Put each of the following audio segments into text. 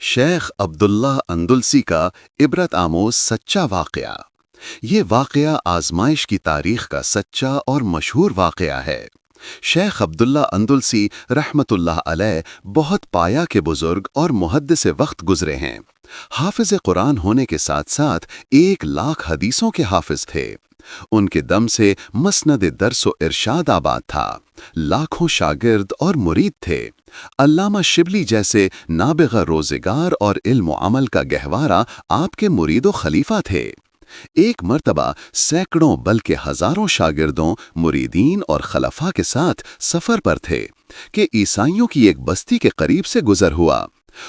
شیخ عبداللہ اندلسی کا عبرت آموز سچا واقعہ۔ یہ واقعہ آزمائش کی تاریخ کا سچا اور مشہور واقعہ ہے۔ شیخ عبداللہ اندلسی رحمۃ اللہ علیہ بہت پایا کے بزرگ اور محدث وقت گزرے ہیں۔ حافظ قرآن ہونے کے ساتھ ساتھ 1,00,000 حدیثوں کے حافظ تھے۔ ان کے دم سے مسند درس و ارشاد آباد تھا۔ لاکھوں شاگرد اور مرید تھے۔ علامہ شبلی جیسے نابغہ روزگار اور علم و عمل کا گہوارہ آپ کے مرید و خلیفہ تھے۔ ایک مرتبہ سینکڑوں بلکہ ہزاروں شاگردوں، مریدین اور خلفاء کے ساتھ سفر پر تھے کہ عیسائیوں کی ایک بستی کے قریب سے گزر ہوا۔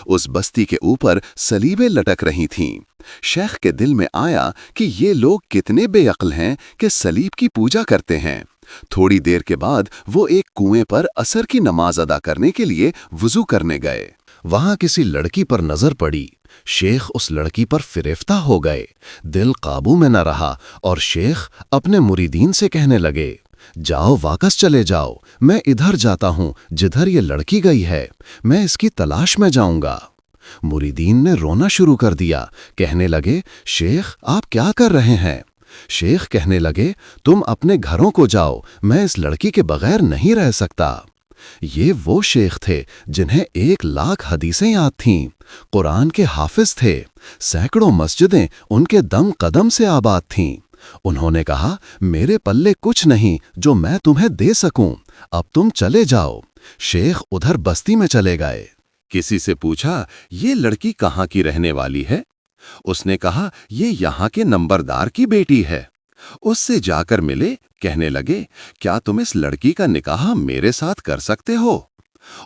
اس بستی کے اوپر صلیبیں لٹک رہی تھیں۔ شیخ کے دل میں آیا کہ یہ لوگ کتنے بے عقل ہیں کہ صلیب کی پوجا کرتے ہیں۔ تھوڑی دیر کے بعد وہ ایک کنویں پر عصر کی نماز ادا کرنے کے لیے وضو کرنے گئے۔ وہاں کسی لڑکی پر نظر پڑی۔ شیخ اس لڑکی پر فریفتہ ہو گئے۔ دل قابو میں نہ رہا اور شیخ اپنے مریدین سے کہنے لگے، جاؤ واپس چلے جاؤ، میں ادھر جاتا ہوں جدھر یہ لڑکی گئی ہے، میں اس کی تلاش میں جاؤں گا۔ مریدین نے رونا شروع کر دیا، کہنے لگے، شیخ آپ کیا کر رہے ہیں؟ شیخ کہنے لگے، تم اپنے گھروں کو جاؤ، میں اس لڑکی کے بغیر نہیں رہ سکتا۔ یہ وہ شیخ تھے جنہیں 1,00,000 حدیثیں یاد تھیں، قرآن کے حافظ تھے، سینکڑوں مسجدیں ان کے دم قدم سے آباد تھیں۔ انہوں نے کہا، میرے پلے کچھ نہیں جو میں تمہیں دے سکوں، اب تم چلے جاؤ۔ شیخ ادھر بستی میں چلے گئے۔ کسی سے پوچھا، یہ لڑکی کہاں کی رہنے والی ہے؟ اس نے کہا، یہ یہاں کے نمبردار کی بیٹی ہے۔ اس سے جا کر ملے، کہنے لگے، کیا تم اس لڑکی کا نکاح میرے ساتھ کر سکتے ہو؟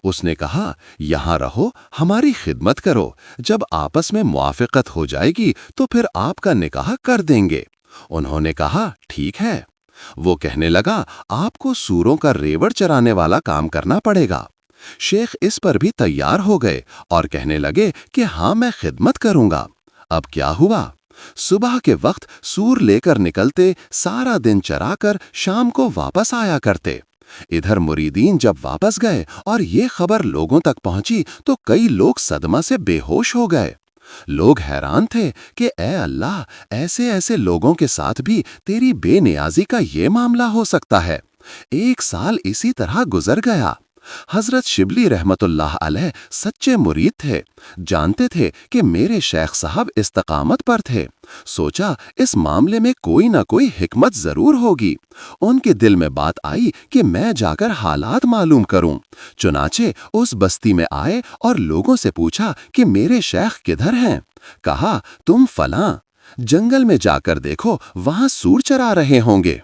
اس نے کہا، یہاں رہو، ہماری خدمت کرو، جب آپس میں موافقت ہو جائے گی تو پھر آپ کا نکاح کر دیں گے۔ انہوں نے کہا، ٹھیک ہے۔ وہ کہنے لگا، آپ کو سوروں کا ریوڑ چرانے والا کام کرنا پڑے گا۔ شیخ اس پر بھی تیار ہو گئے اور کہنے لگے کہ ہاں میں خدمت کروں گا۔ اب کیا ہوا؟ صبح کے وقت سور لے کر نکلتے، سارا دن چرا کر شام کو واپس آیا کرتے۔ ادھر مریدین جب واپس گئے اور یہ خبر لوگوں تک پہنچی تو کئی لوگ صدمہ سے بے ہوش ہو گئے۔ لوگ حیران تھے کہ اے اللہ، ایسے ایسے لوگوں کے ساتھ بھی تیری بے نیازی کا یہ معاملہ ہو سکتا ہے۔ 1 سال اسی طرح گزر گیا۔ حضرت شبلی رحمت اللہ علیہ سچے مرید تھے، جانتے تھے کہ میرے شیخ صاحب استقامت پر تھے۔ سوچا اس معاملے میں کوئی نہ کوئی حکمت ضرور ہوگی۔ ان کے دل میں بات آئی کہ میں جا کر حالات معلوم کروں۔ چنانچہ اس بستی میں آئے اور لوگوں سے پوچھا کہ میرے شیخ کدھر ہیں؟ کہا، تم فلاں جنگل میں جا کر دیکھو، وہاں سور چرا رہے ہوں گے۔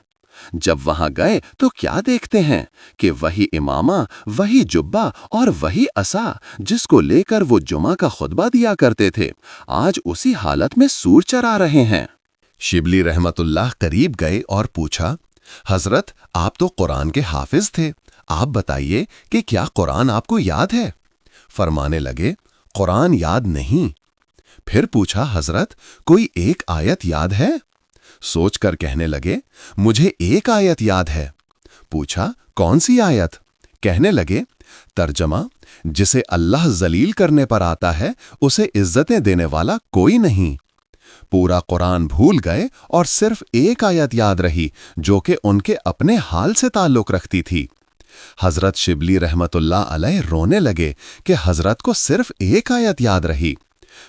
جب وہاں گئے تو کیا دیکھتے ہیں کہ وہی امامہ، وہی جبہ اور وہی عصا جس کو لے کر وہ جمعہ کا خطبہ دیا کرتے تھے، آج اسی حالت میں سور چرا رہے ہیں۔ شبلی رحمت اللہ قریب گئے اور پوچھا، حضرت آپ تو قرآن کے حافظ تھے، آپ بتائیے کہ کیا قرآن آپ کو یاد ہے؟ فرمانے لگے، قرآن یاد نہیں۔ پھر پوچھا، حضرت کوئی ایک آیت یاد ہے؟ سوچ کر کہنے لگے، مجھے ایک آیت یاد ہے۔ پوچھا، کون سی آیت؟ کہنے لگے، ترجمہ، جسے اللہ ذلیل کرنے پر آتا ہے اسے عزتیں دینے والا کوئی نہیں۔ پورا قرآن بھول گئے اور صرف ایک آیت یاد رہی جو کہ ان کے اپنے حال سے تعلق رکھتی تھی۔ حضرت شبلی رحمت اللہ علیہ رونے لگے کہ حضرت کو صرف ایک آیت یاد رہی۔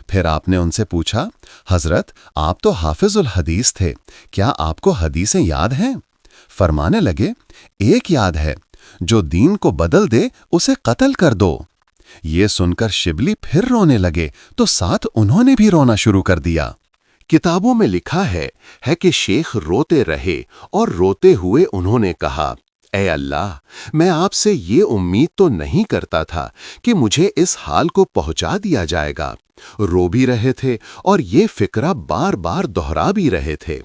پھر آپ نے ان سے پوچھا، حضرت آپ تو حافظ الحدیث تھے، کیا آپ کو حدیثیں یاد ہیں؟ فرمانے لگے، ایک یاد ہے، جو دین کو بدل دے اسے قتل کر دو۔ یہ سن کر شبلی پھر رونے لگے تو ساتھ انہوں نے بھی رونا شروع کر دیا۔ کتابوں میں لکھا ہے کہ شیخ روتے رہے اور روتے ہوئے انہوں نے کہا، اے اللہ، میں آپ سے یہ امید تو نہیں کرتا تھا کہ مجھے اس حال کو پہنچا دیا جائے گا۔ رو بھی رہے تھے اور یہ فکرہ بار بار دہرا بھی رہے تھے۔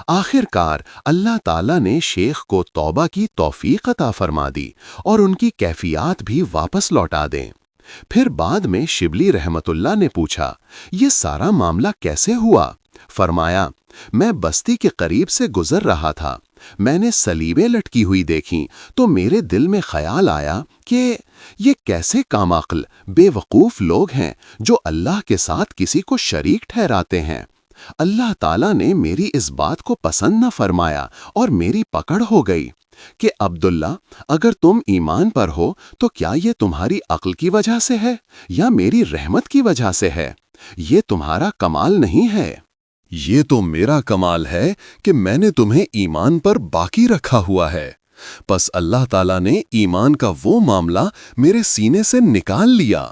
آخر کار اللہ تعالیٰ نے شیخ کو توبہ کی توفیق عطا فرما دی اور ان کی کیفیات بھی واپس لوٹا دیں۔ پھر بعد میں شبلی رحمت اللہ نے پوچھا، یہ سارا معاملہ کیسے ہوا؟ فرمایا، میں بستی کے قریب سے گزر رہا تھا، میں نے سلیبیں لٹکی ہوئی دیکھیں تو میرے دل میں خیال آیا کہ یہ کیسے کام عقل بے وقوف لوگ ہیں جو اللہ کے ساتھ کسی کو شریک ٹھہراتے ہیں۔ اللہ تعالیٰ نے میری اس بات کو پسند نہ فرمایا اور میری پکڑ ہو گئی کہ عبداللہ، اگر تم ایمان پر ہو تو کیا یہ تمہاری عقل کی وجہ سے ہے یا میری رحمت کی وجہ سے ہے؟ یہ تمہارا کمال نہیں ہے۔ یہ تو میرا کمال ہے کہ میں نے تمہیں ایمان پر باقی رکھا ہوا ہے۔ پس اللہ تعالیٰ نے ایمان کا وہ معاملہ میرے سینے سے نکال لیا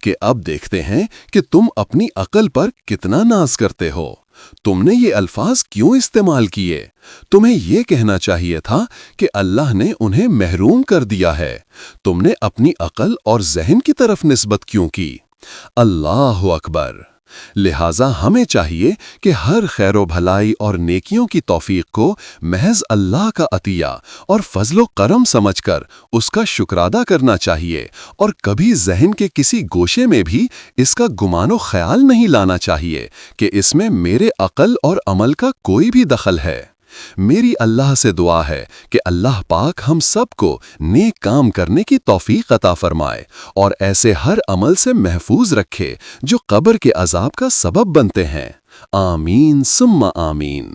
کہ اب دیکھتے ہیں کہ تم اپنی عقل پر کتنا ناز کرتے ہو۔ تم نے یہ الفاظ کیوں استعمال کیے؟ تمہیں یہ کہنا چاہیے تھا کہ اللہ نے انہیں محروم کر دیا ہے۔ تم نے اپنی عقل اور ذہن کی طرف نسبت کیوں کی؟ اللہ اکبر! لہٰذا ہمیں چاہیے کہ ہر خیر و بھلائی اور نیکیوں کی توفیق کو محض اللہ کا عطیہ اور فضل و کرم سمجھ کر اس کا شکر ادا کرنا چاہیے، اور کبھی ذہن کے کسی گوشے میں بھی اس کا گمان و خیال نہیں لانا چاہیے کہ اس میں میرے عقل اور عمل کا کوئی بھی دخل ہے۔ میری اللہ سے دعا ہے کہ اللہ پاک ہم سب کو نیک کام کرنے کی توفیق عطا فرمائے اور ایسے ہر عمل سے محفوظ رکھے جو قبر کے عذاب کا سبب بنتے ہیں۔ آمین ثم آمین۔